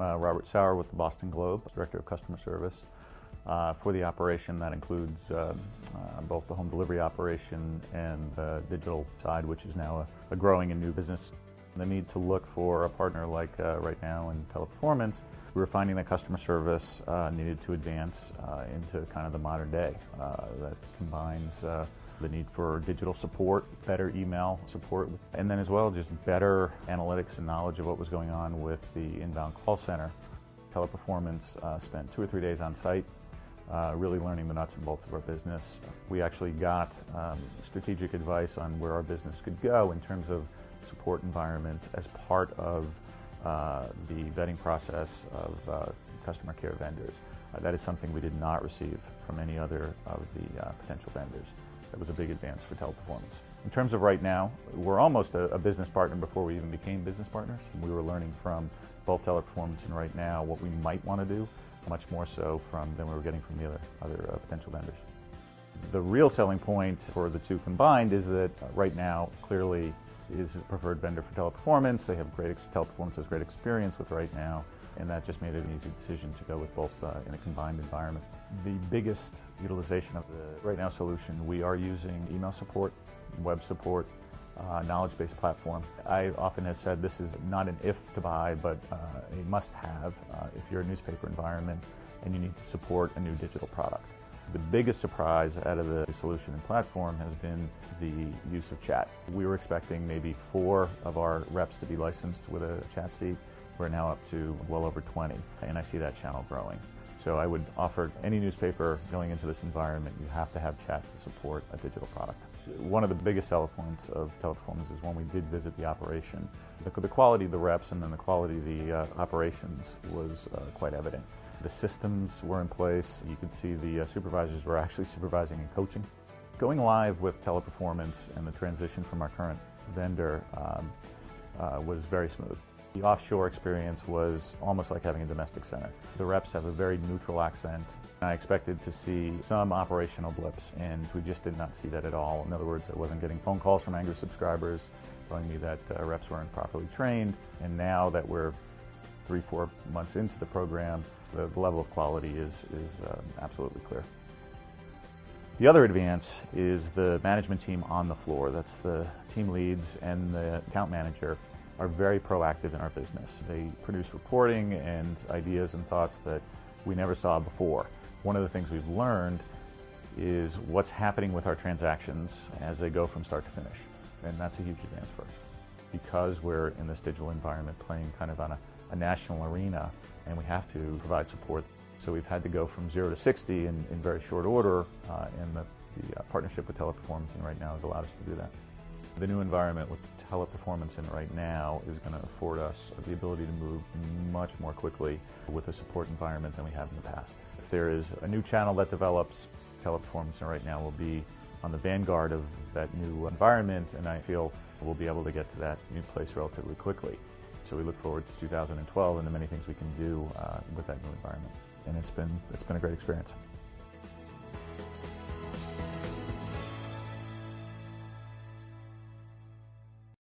Robert Sauer with the Boston Globe, Director of Customer Service. For the operation, that includes both the home delivery operation and the digital side, which is now a growing and new business. The need to look for a partner like right now in Teleperformance, we were finding that customer service needed to advance into kind of the modern day. That combines the need for digital support, better email support, and then as well just better analytics and knowledge of what was going on with the inbound call center. Teleperformance spent 2 or 3 days on site really learning the nuts and bolts of our business. We actually got strategic advice on where our business could go in terms of support environment as part of the vetting process of customer care vendors. That is something we did not receive from any other of the potential vendors. That was a big advance for Teleperformance. In terms of right now, we're almost a business partner before we even became business partners. We were learning from both Teleperformance and Right Now what we might want to do, much more so than we were getting from the other potential vendors. The real selling point for the two combined is that Right Now clearly is a preferred vendor for Teleperformance. They have Teleperformance has great experience with Right Now, and that just made it an easy decision to go with both in a combined environment. The biggest utilization of the Right Now solution, we are using email support, web support, knowledge-based platform. I often have said this is not an if to buy, but a must-have if you're a newspaper environment and you need to support a new digital product. The biggest surprise out of the solution and platform has been the use of chat. We were expecting maybe 4 of our reps to be licensed with a chat seat. We're now up to well over 20, and I see that channel growing. So I would offer any newspaper going into this environment, you have to have chat to support a digital product. One of the biggest selling points of Teleperformance is when we did visit the operation. The quality of the reps and then the quality of the operations was quite evident. The systems were in place. You could see the supervisors were actually supervising and coaching. Going live with Teleperformance and the transition from our current vendor was very smooth. The offshore experience was almost like having a domestic center. The reps have a very neutral accent. I expected to see some operational blips, and we just did not see that at all. In other words, I wasn't getting phone calls from angry subscribers telling me that reps weren't properly trained. And now that we're 3-4 months into the program, the level of quality is absolutely clear. The other advance is the management team on the floor. That's the team leads and the account manager are very proactive in our business. They produce reporting and ideas and thoughts that we never saw before. One of the things we've learned is what's happening with our transactions as they go from start to finish. And that's a huge advance for us. Because we're in this digital environment playing kind of on a national arena, and we have to provide support. So we've had to go from 0 to 60 in very short order, and the partnership with Teleperformance and Right Now has allowed us to do that. The new environment with Teleperformance and Right Now is going to afford us the ability to move much more quickly with a support environment than we have in the past. If there is a new channel that develops, Teleperformance and Right Now will be on the vanguard of that new environment, and I feel we'll be able to get to that new place relatively quickly. So we look forward to 2012 and the many things we can do with that new environment. And it's been a great experience.